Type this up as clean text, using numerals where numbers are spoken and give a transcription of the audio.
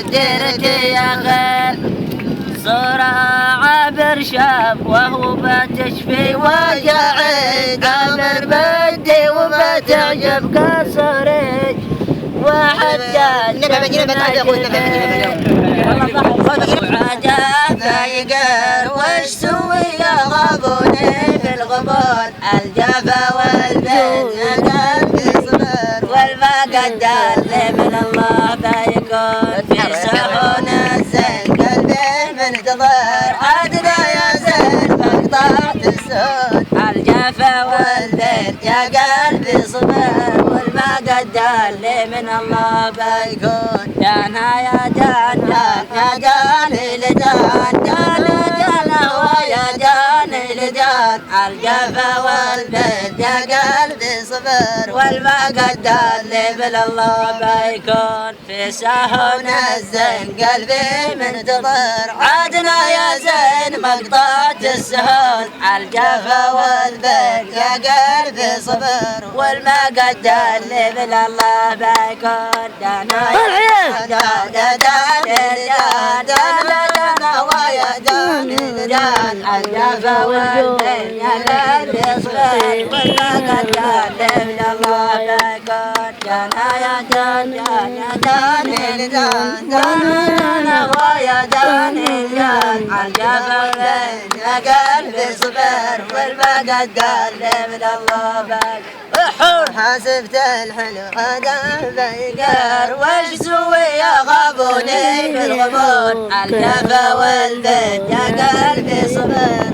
وديرتي يا خير صورة عابر شاب وهو بتشفي وجعي عابر بدي وبتعجب قصري واحد جاد عجب يقر وش سوي يا غبوني بالغبون الجفا والبين قلبي صبر والفقد دل من الله فيكون في سحون الزين قلبي منتظر عدنا يا زين مقطع السود الجفا والبين يا قلبي صبر والفقد دل من الله فيكون جانا يا جان يا جاني لجان جان جان ويا جاني لجان الجفا والبيت يا قلبي صبر والفقد دل بالله بيكون في سهون الزين قلبي منتظر عدنا يا زين مقطعة السهول الجفا والبيت يا قلبي صبر والفقد دل بالله بيكون دانا يا دانا ويا دان الجفا والبين يا قلبي صبر والفقد دل من الله بيكون دانا يا دان يا دان ويا دان الجفا والبين يا قلبي صبر والفقد دل من الله بيكون حاسبت الحلو هذا بيقر وش سوي يا غبوني بالغبون الجفا والبيت يا قلبي صبر